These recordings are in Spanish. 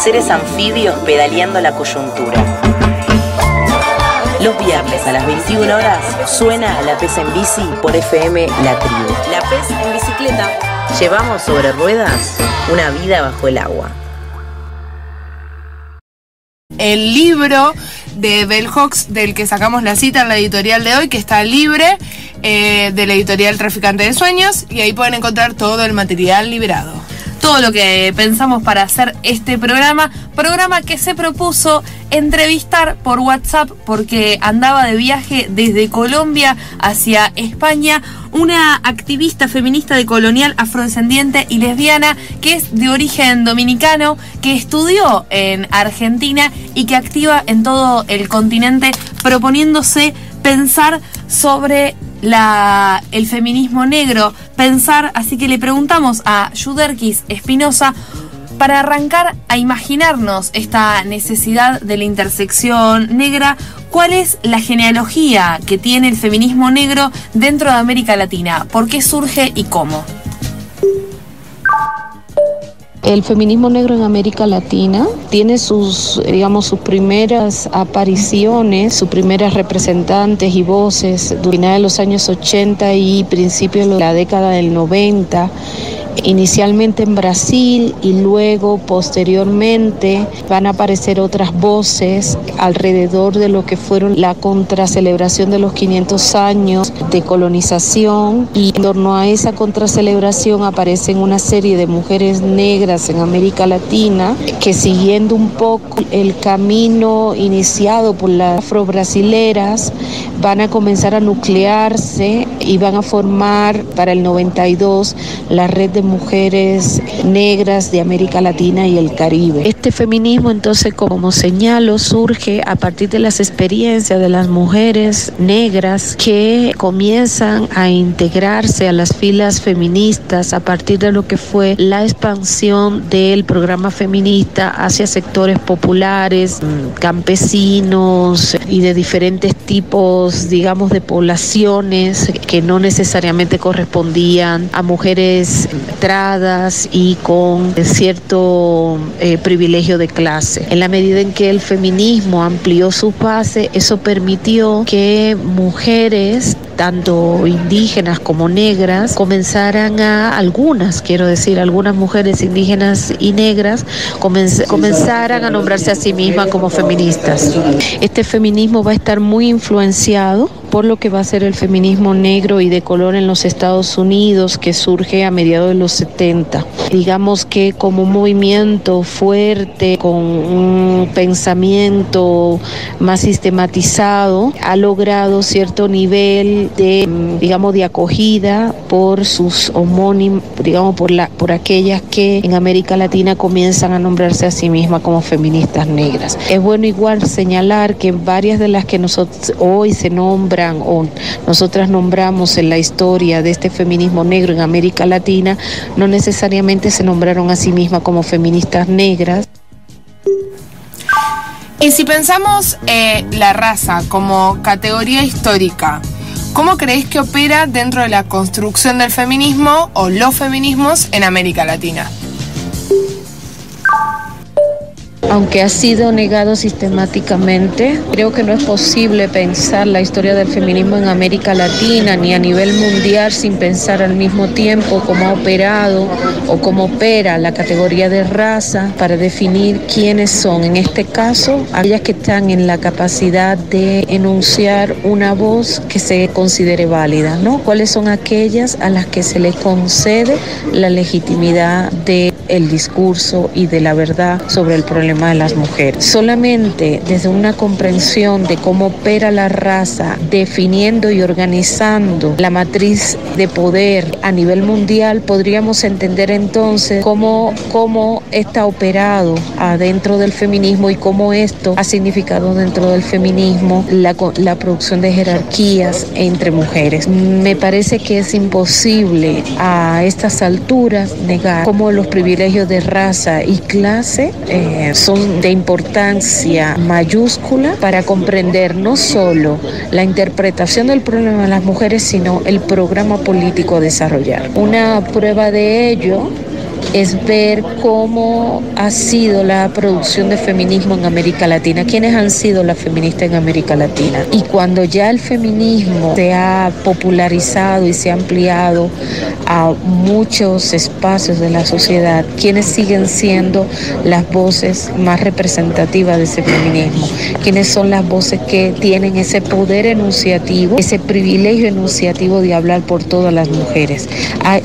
seres anfibios pedaleando la coyuntura. Los viernes a las 21 horas suena La Pez en Bici por FM La Tribu. La Pez en bicicleta. Llevamos sobre ruedas una vida bajo el agua. El libro de Bell Hooks, del que sacamos la cita en la editorial de hoy, que está libre, de la editorial Traficante de Sueños, y ahí pueden encontrar todo el material liberado. Todo lo que pensamos para hacer este programa que se propuso entrevistar por WhatsApp porque andaba de viaje desde Colombia hacia España una activista feminista decolonial, afrodescendiente y lesbiana que es de origen dominicano, que estudió en Argentina y que activa en todo el continente proponiéndose pensar sobre el feminismo negro, así que le preguntamos a Yuderquis Espinosa para arrancar a imaginarnos esta necesidad de la intersección negra. ¿Cuál es la genealogía que tiene el feminismo negro dentro de América Latina? ¿Por qué surge y cómo? El feminismo negro en América Latina tiene sus primeras apariciones, sus primeras representantes y voces durante de los años 80 y principios de la década del 90. Inicialmente en Brasil y luego posteriormente van a aparecer otras voces alrededor de lo que fueron la contracelebración de los 500 años de colonización, y en torno a esa contracelebración aparecen una serie de mujeres negras en América Latina que, siguiendo un poco el camino iniciado por las afrobrasileras, van a comenzar a nuclearse y van a formar para el 92 la red de mujeres negras de América Latina y el Caribe. Este feminismo, entonces, como señalo, surge a partir de las experiencias de las mujeres negras que comienzan a integrarse a las filas feministas a partir de lo que fue la expansión del programa feminista hacia sectores populares, campesinos y de diferentes tipos, de poblaciones que no necesariamente correspondían a mujeres letradas y con cierto privilegio de clase. En la medida en que el feminismo amplió su base, eso permitió que mujeres, tanto indígenas como negras, algunas mujeres indígenas y negras comenzaran a nombrarse a sí mismas como feministas. Este feminismo va a estar muy influenciado por lo que va a ser el feminismo negro y de color en los Estados Unidos, que surge a mediados de los 70. Digamos que como un movimiento fuerte, con un pensamiento más sistematizado, ha logrado cierto nivel de acogida por sus homónimos, por aquellas que en América Latina comienzan a nombrarse a sí mismas como feministas negras. Es bueno igual señalar que varias de las que nosotros hoy se nombran o nosotras nombramos en la historia de este feminismo negro en América Latina no necesariamente se nombraron a sí mismas como feministas negras. Y si pensamos la raza como categoría histórica, ¿cómo creéis que opera dentro de la construcción del feminismo o los feminismos en América Latina? Aunque ha sido negado sistemáticamente, creo que no es posible pensar la historia del feminismo en América Latina ni a nivel mundial sin pensar al mismo tiempo cómo ha operado o cómo opera la categoría de raza para definir quiénes son, en este caso, aquellas que están en la capacidad de enunciar una voz que se considere válida, ¿no? ¿Cuáles son aquellas a las que se les concede la legitimidad del discurso y de la verdad sobre el problema de las mujeres? Solamente desde una comprensión de cómo opera la raza, definiendo y organizando la matriz de poder a nivel mundial, podríamos entender entonces cómo está operado adentro del feminismo y cómo esto ha significado dentro del feminismo la producción de jerarquías entre mujeres. Me parece que es imposible a estas alturas negar cómo los privilegios de raza y clase son de importancia mayúscula para comprender no solo la interpretación del problema de las mujeres, sino el programa político a desarrollar. Una prueba de ello es ver cómo ha sido la producción de feminismo en América Latina, quiénes han sido las feministas en América Latina. Y cuando ya el feminismo se ha popularizado y se ha ampliado a muchos espacios de la sociedad, quiénes siguen siendo las voces más representativas de ese feminismo, quiénes son las voces que tienen ese poder enunciativo, ese privilegio enunciativo de hablar por todas las mujeres.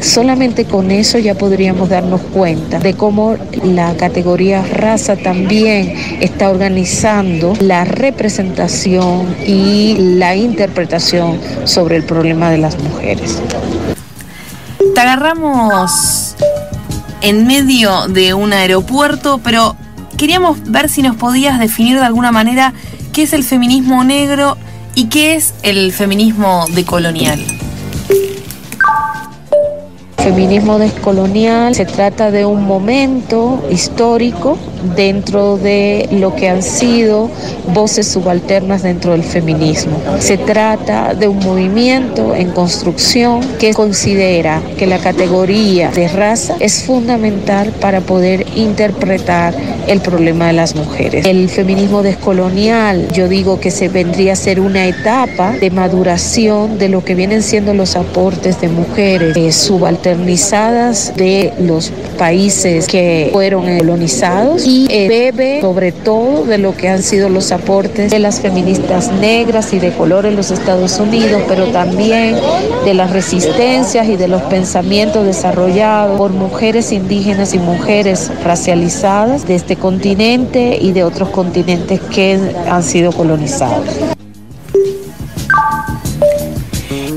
Solamente con eso ya podríamos darnos cuenta de cómo la categoría raza también está organizando la representación y la interpretación sobre el problema de las mujeres. Te agarramos en medio de un aeropuerto, pero queríamos ver si nos podías definir de alguna manera qué es el feminismo negro y qué es el feminismo decolonial. Feminismo descolonial se trata de un momento histórico dentro de lo que han sido voces subalternas dentro del feminismo. Se trata de un movimiento en construcción que considera que la categoría de raza es fundamental para poder interpretar el problema de las mujeres. El feminismo descolonial, yo digo que se vendría a ser una etapa de maduración de lo que vienen siendo los aportes de mujeres subalternizadas de los países que fueron colonizados y bebe sobre todo de lo que han sido los aportes de las feministas negras y de color en los Estados Unidos, pero también de las resistencias y de los pensamientos desarrollados por mujeres indígenas y mujeres racializadas de este continente y de otros continentes que han sido colonizados.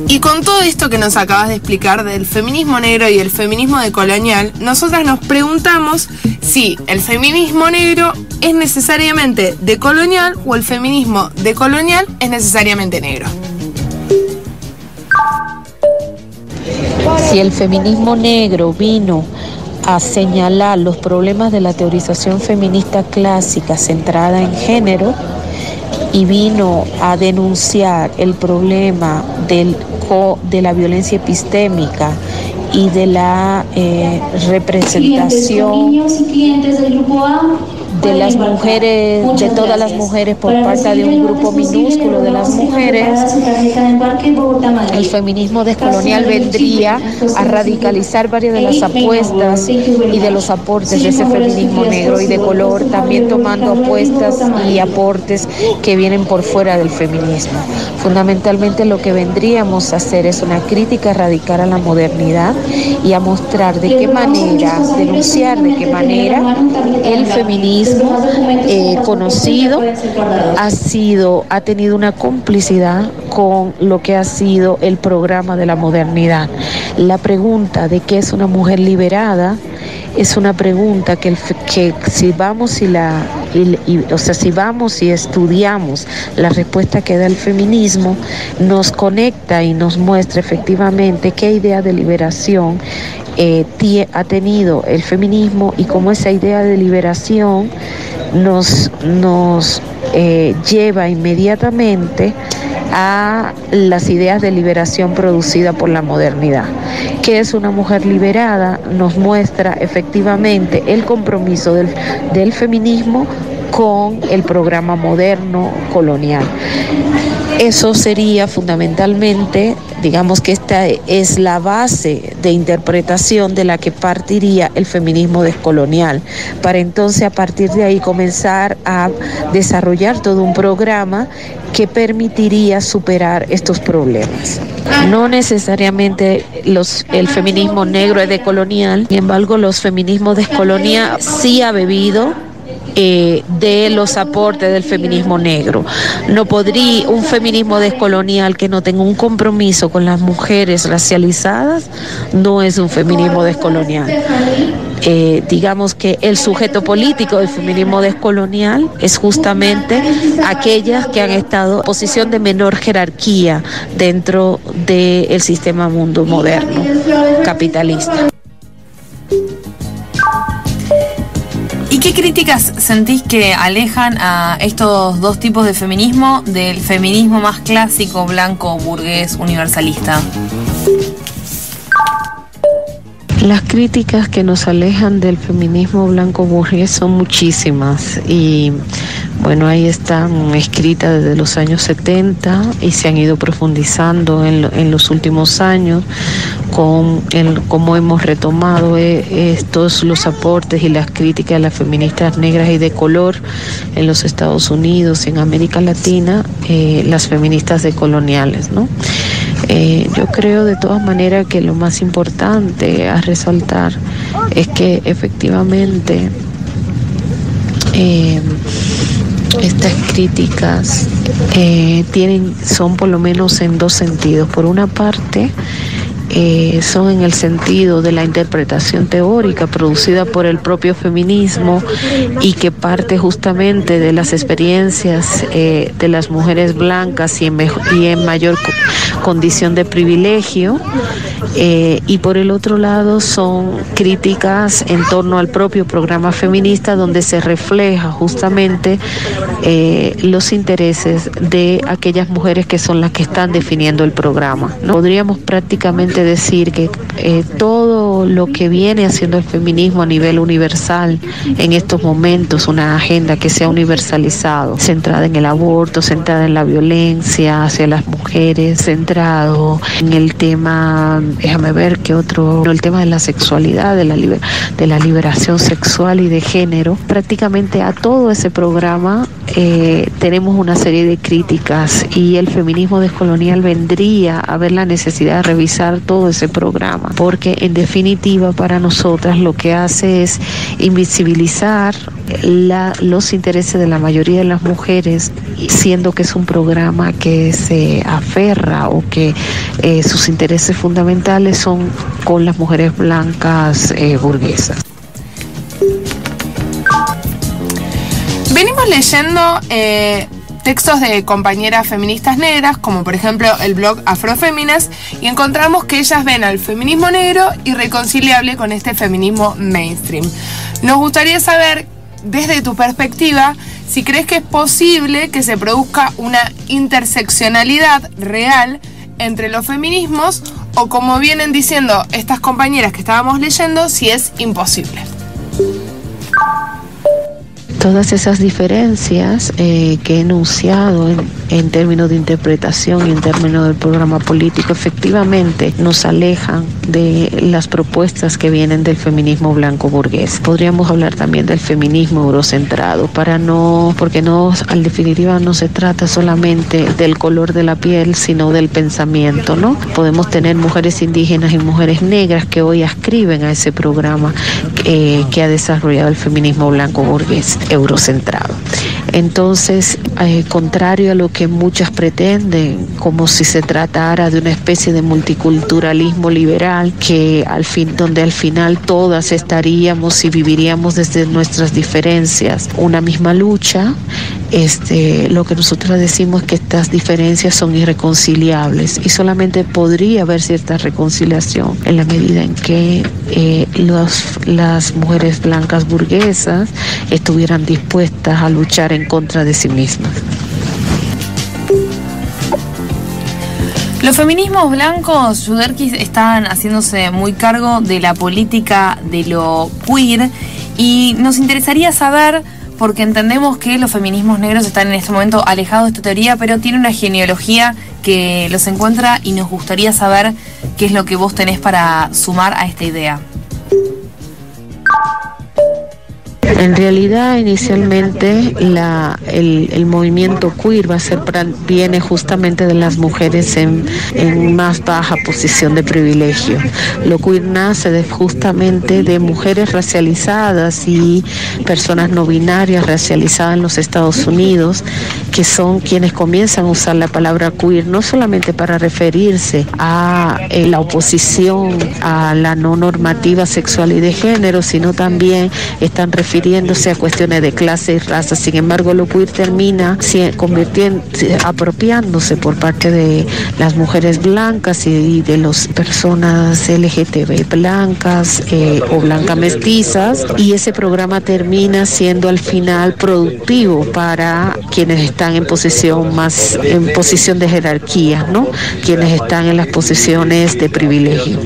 Y con todo esto que nos acabas de explicar del feminismo negro y el feminismo decolonial, nosotras nos preguntamos si el feminismo negro es necesariamente decolonial o el feminismo decolonial es necesariamente negro. Si el feminismo negro vino a señalar los problemas de la teorización feminista clásica centrada en género y vino a denunciar el problema de la violencia epistémica y de la representación de las mujeres, de todas las mujeres por parte de un grupo minúsculo de las mujeres, el feminismo descolonial vendría a radicalizar varias de las apuestas y de los aportes de ese feminismo negro y de color, también tomando apuestas y aportes que vienen por fuera del feminismo. Fundamentalmente lo que vendríamos a hacer es una crítica radical a la modernidad y a mostrar de qué manera, denunciar de qué manera el feminismo conocido ha tenido una complicidad con lo que ha sido el programa de la modernidad. La pregunta de qué es una mujer liberada es una pregunta que si vamos si vamos y estudiamos la respuesta que da el feminismo, nos conecta y nos muestra efectivamente qué idea de liberación ha tenido el feminismo y cómo esa idea de liberación nos lleva inmediatamente a las ideas de liberación producida por la modernidad. ¿Qué es una mujer liberada? Nos muestra efectivamente el compromiso del feminismo con el programa moderno colonial. Eso sería fundamentalmente, digamos que esta es la base de interpretación de la que partiría el feminismo descolonial, para entonces a partir de ahí comenzar a desarrollar todo un programa que permitiría superar estos problemas. No necesariamente el feminismo negro es decolonial, sin embargo los feminismos descoloniales sí ha bebido de los aportes del feminismo negro. No podría un feminismo descolonial que no tenga un compromiso con las mujeres racializadas, no es un feminismo descolonial. Digamos que el sujeto político del feminismo descolonial es justamente aquellas que han estado en posición de menor jerarquía dentro del sistema mundo moderno capitalista. ¿Y qué críticas sentís que alejan a estos dos tipos de feminismo del feminismo más clásico, blanco, burgués, universalista? Las críticas que nos alejan del feminismo blanco burgués son muchísimas y bueno, ahí están escritas desde los años 70 y se han ido profundizando en los últimos años con cómo hemos retomado estos los aportes y las críticas de las feministas negras y de color en los Estados Unidos y en América Latina, las feministas decoloniales, ¿no? Yo creo de todas maneras que lo más importante a resaltar es que efectivamente estas críticas son por lo menos en dos sentidos. Por una parte, son en el sentido de la interpretación teórica producida por el propio feminismo y que parte justamente de las experiencias de las mujeres blancas y en mayor condición de privilegio, y por el otro lado son críticas en torno al propio programa feminista donde se refleja justamente los intereses de aquellas mujeres que son las que están definiendo el programa, ¿no? Podríamos prácticamente decir que todo lo que viene haciendo el feminismo a nivel universal en estos momentos, una agenda que se ha universalizado, centrada en el aborto, centrada en la violencia hacia las mujeres, centrado en el tema, déjame ver qué otro, el tema de la sexualidad, de la liberación sexual y de género. Prácticamente a todo ese programa tenemos una serie de críticas y el feminismo descolonial vendría a ver la necesidad de revisar todo ese programa, porque en definitiva para nosotras lo que hace es invisibilizar los intereses de la mayoría de las mujeres, siendo que es un programa que se aferra o que sus intereses fundamentales son con las mujeres blancas burguesas. Venimos leyendo textos de compañeras feministas negras, como por ejemplo el blog Afroféminas, y encontramos que ellas ven al feminismo negro irreconciliable con este feminismo mainstream. Nos gustaría saber, desde tu perspectiva, si crees que es posible que se produzca una interseccionalidad real entre los feminismos, o como vienen diciendo estas compañeras que estábamos leyendo, si es imposible. Todas esas diferencias que he enunciado en términos de interpretación y en términos del programa político efectivamente nos alejan de las propuestas que vienen del feminismo blanco burgués. Podríamos hablar también del feminismo eurocentrado, porque en definitiva no se trata solamente del color de la piel, sino del pensamiento, ¿no? Podemos tener mujeres indígenas y mujeres negras que hoy ascriben a ese programa que ha desarrollado el feminismo blanco burgués eurocentrado. Entonces, contrario a lo que muchas pretenden, como si se tratara de una especie de multiculturalismo liberal, donde al final todas estaríamos y viviríamos desde nuestras diferencias una misma lucha, lo que nosotros decimos es que estas diferencias son irreconciliables y solamente podría haber cierta reconciliación en la medida en que las mujeres blancas burguesas estuvieran dispuestas a luchar en contra de sí mismas. Los feminismos blancos, Yuderquis, están haciéndose muy cargo de la política de lo queer y nos interesaría saber, porque entendemos que los feminismos negros están en este momento alejados de esta teoría, pero tiene una genealogía que los encuentra y nos gustaría saber qué es lo que vos tenés para sumar a esta idea. En realidad, inicialmente, el movimiento queer viene justamente de las mujeres en más baja posición de privilegio. Lo queer nace justamente de mujeres racializadas y personas no binarias racializadas en los Estados Unidos, que son quienes comienzan a usar la palabra queer no solamente para referirse a la oposición a la no normativa sexual y de género, sino también están refiriendo refiriéndose a cuestiones de clase y raza. Sin embargo, lo queer termina apropiándose por parte de las mujeres blancas y de las personas LGTB blancas o blancas mestizas, y ese programa termina siendo al final productivo para quienes están en posición de jerarquía, ¿no? Quienes están en las posiciones de privilegio.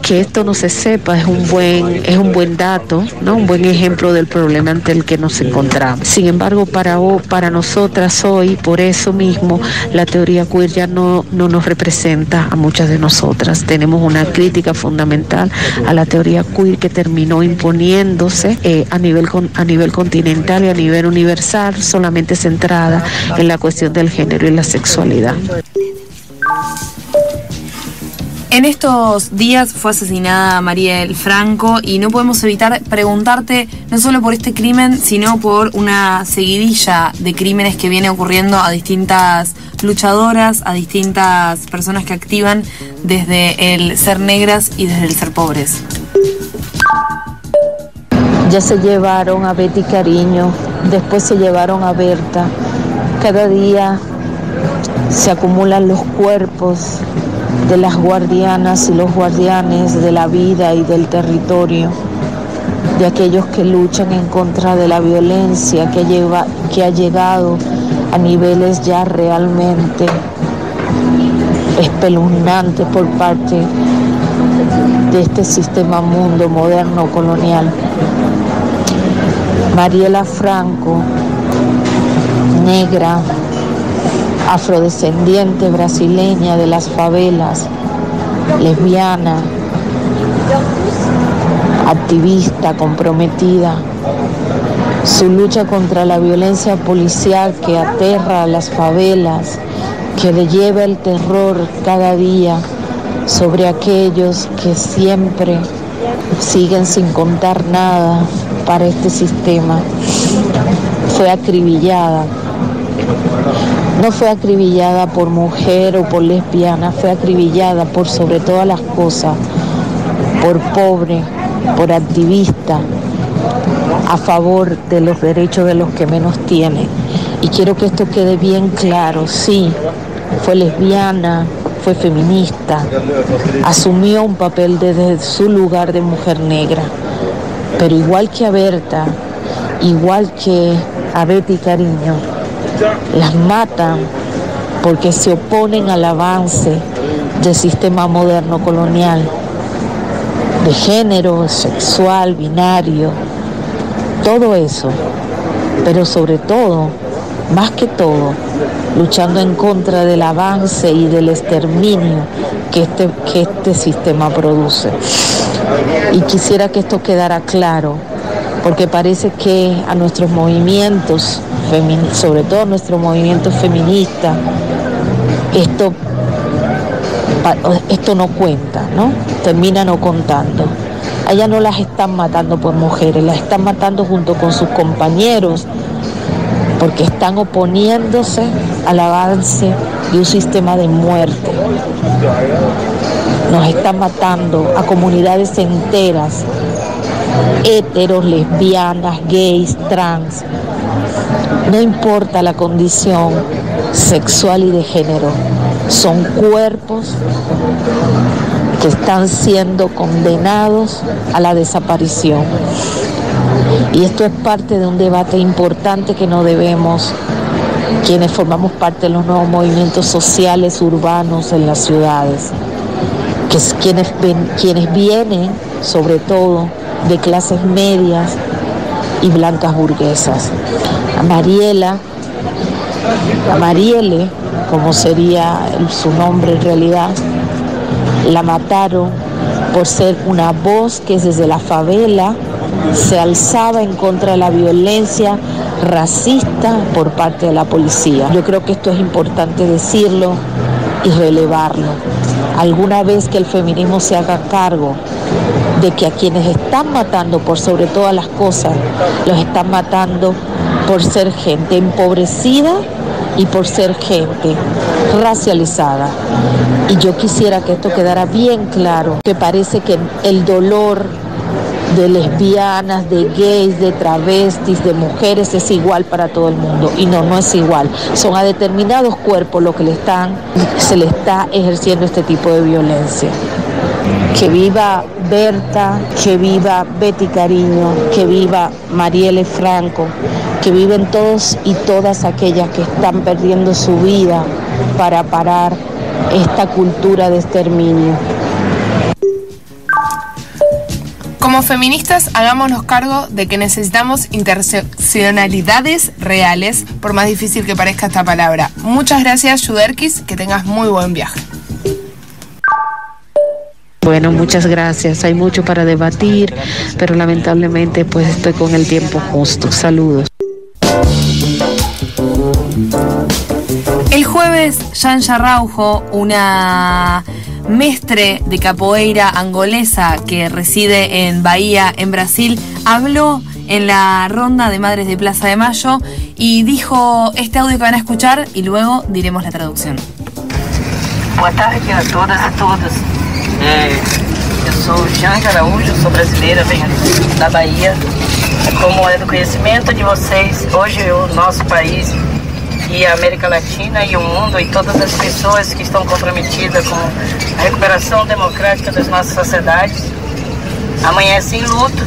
Que esto no se sepa es un buen dato, ¿no? Un buen ejemplo del problema ante el que nos encontramos. Sin embargo, para nosotras hoy, por eso mismo, la teoría queer ya no nos representa a muchas de nosotras. Tenemos una crítica fundamental a la teoría queer que terminó imponiéndose a nivel continental y a nivel universal, solamente centrada en la cuestión del género y la sexualidad. En estos días fue asesinada Marielle Franco y no podemos evitar preguntarte no solo por este crimen, sino por una seguidilla de crímenes que viene ocurriendo a distintas luchadoras, a distintas personas que activan desde el ser negras y desde el ser pobres. Ya se llevaron a Betty Cariño, después se llevaron a Berta. Cada día se acumulan los cuerpos de las guardianas y los guardianes de la vida y del territorio, de aquellos que luchan en contra de la violencia que ha llegado a niveles ya realmente espeluznantes por parte de este sistema mundo moderno colonial. Marielle Franco, negra, afrodescendiente brasileña de las favelas, lesbiana, activista, comprometida. Su lucha contra la violencia policial que aterra a las favelas, que le lleva el terror cada día sobre aquellos que siempre siguen sin contar nada para este sistema. Fue acribillada. No fue acribillada por mujer o por lesbiana, fue acribillada por sobre todas las cosas, por pobre, por activista, a favor de los derechos de los que menos tienen. Y quiero que esto quede bien claro, sí, fue lesbiana, fue feminista, asumió un papel desde su lugar de mujer negra, pero igual que a Berta, igual que a Betty Cariño, las matan porque se oponen al avance del sistema moderno colonial, de género, sexual, binario, todo eso, pero sobre todo, más que todo, luchando en contra del avance y del exterminio que este sistema produce. Y quisiera que esto quedara claro, porque parece que a nuestros movimientos, sobre todo a nuestro movimiento feminista, esto no cuenta, ¿no? Termina no contando. A ellas no las están matando por mujeres, las están matando junto con sus compañeros, porque están oponiéndose al avance de un sistema de muerte. Nos están matando a comunidades enteras, héteros, lesbianas, gays, trans. No importa la condición sexual y de género, son cuerpos que están siendo condenados a la desaparición. Y esto es parte de un debate importante que no debemos, quienes formamos parte de los nuevos movimientos sociales urbanos en las ciudades, que es quienes vienen sobre todo de clases medias y blancas burguesas. A Marielle, como sería su nombre en realidad, la mataron por ser una voz que desde la favela se alzaba en contra de la violencia racista por parte de la policía. Yo creo que esto es importante decirlo y relevarlo. Alguna vez que el feminismo se haga cargo de que a quienes están matando por sobre todas las cosas, los están matando por ser gente empobrecida y por ser gente racializada. Y yo quisiera que esto quedara bien claro, que parece que el dolor de lesbianas, de gays, de travestis, de mujeres, es igual para todo el mundo. Y no es igual. Son a determinados cuerpos lo que se le está ejerciendo este tipo de violencia. Que viva Berta, que viva Betty Cariño, que viva Marielle Franco, que viven todos y todas aquellas que están perdiendo su vida para parar esta cultura de exterminio. Como feministas, hagámonos cargo de que necesitamos interseccionalidades reales, por más difícil que parezca esta palabra. Muchas gracias, Yuderkis, que tengas muy buen viaje. Bueno, muchas gracias. Hay mucho para debatir, pero lamentablemente pues estoy con el tiempo justo. Saludos. El jueves, Janja Raujo, una mestre de capoeira angolesa que reside en Bahía, en Brasil, habló en la ronda de Madres de Plaza de Mayo y dijo este audio que van a escuchar y luego diremos la traducción. Boa tarde a todas e todos. Eu sou Janja Araújo, sou brasileira, venho da Bahia. Como é do conhecimento de vocês, hoje o nosso país e a América Latina e o mundo e todas as pessoas que estão comprometidas com a recuperação democrática das nossas sociedades amanhecem em luto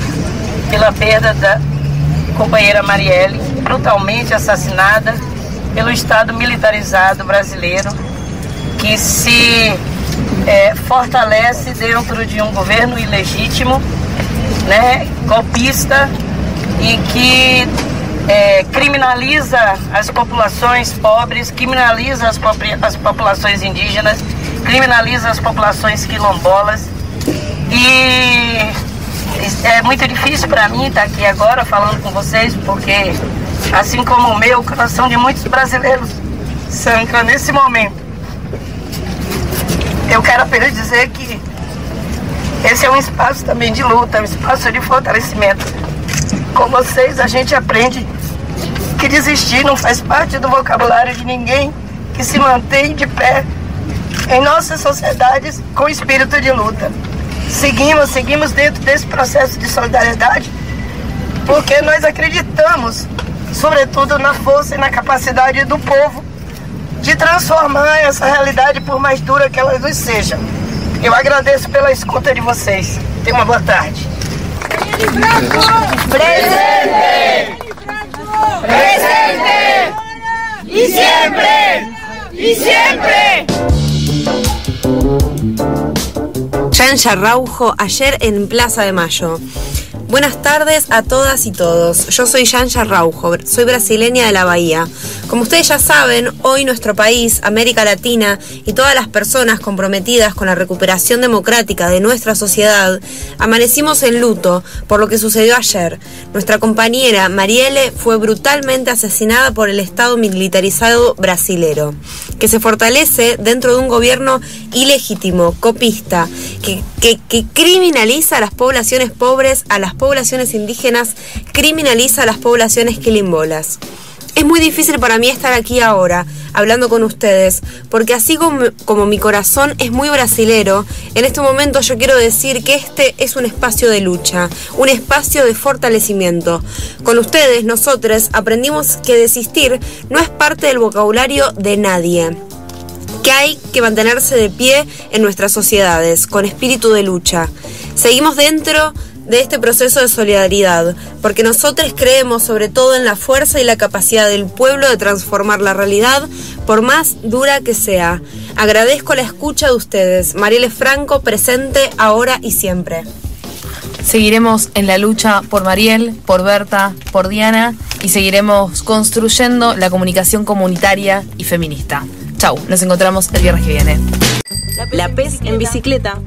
pela perda da companheira Marielle, brutalmente assassinada pelo Estado militarizado brasileiro, que se fortalece dentro de um governo ilegítimo, né, golpista, e que criminaliza as populações pobres, criminaliza as populações indígenas, criminaliza as populações quilombolas. E é muito difícil para mim estar aqui agora falando com vocês, porque assim como o meu, o coração de muitos brasileiros sangra nesse momento. Eu quero apenas dizer que esse é um espaço também de luta, um espaço de fortalecimento. Com vocês a gente aprende que desistir não faz parte do vocabulário de ninguém que se mantém de pé em nossas sociedades com espírito de luta. Seguimos dentro desse processo de solidariedade porque nós acreditamos, sobretudo, na força e na capacidade do povo de transformar essa realidade, por mais dura que ela nos seja. Eu agradeço pela escuta de vocês. Tenha uma boa tarde. Presente! Presente! Y siempre! Y siempre! Janja Raujo, ayer en Plaza de Mayo. Buenas tardes a todas y todos. Yo soy Janja Raujo, soy brasileña de la Bahía. Como ustedes ya saben, hoy nuestro país, América Latina y todas las personas comprometidas con la recuperación democrática de nuestra sociedad, amanecimos en luto por lo que sucedió ayer. Nuestra compañera Marielle fue brutalmente asesinada por el Estado militarizado brasilero, que se fortalece dentro de un gobierno ilegítimo, copista, que criminaliza a las poblaciones pobres, a las poblaciones indígenas, criminaliza a las poblaciones quilombolas. Es muy difícil para mí estar aquí ahora, hablando con ustedes, porque así como mi corazón es muy brasilero, en este momento yo quiero decir que este es un espacio de lucha, un espacio de fortalecimiento. Con ustedes, nosotros, aprendimos que desistir no es parte del vocabulario de nadie, que hay que mantenerse de pie en nuestras sociedades, con espíritu de lucha. Seguimos dentro de este proceso de solidaridad, porque nosotros creemos sobre todo en la fuerza y la capacidad del pueblo de transformar la realidad, por más dura que sea. Agradezco la escucha de ustedes. Marielle Franco, presente, ahora y siempre. Seguiremos en la lucha por Marielle, por Berta, por Diana y seguiremos construyendo la comunicación comunitaria y feminista. Chau, nos encontramos el viernes que viene. La PES en bicicleta.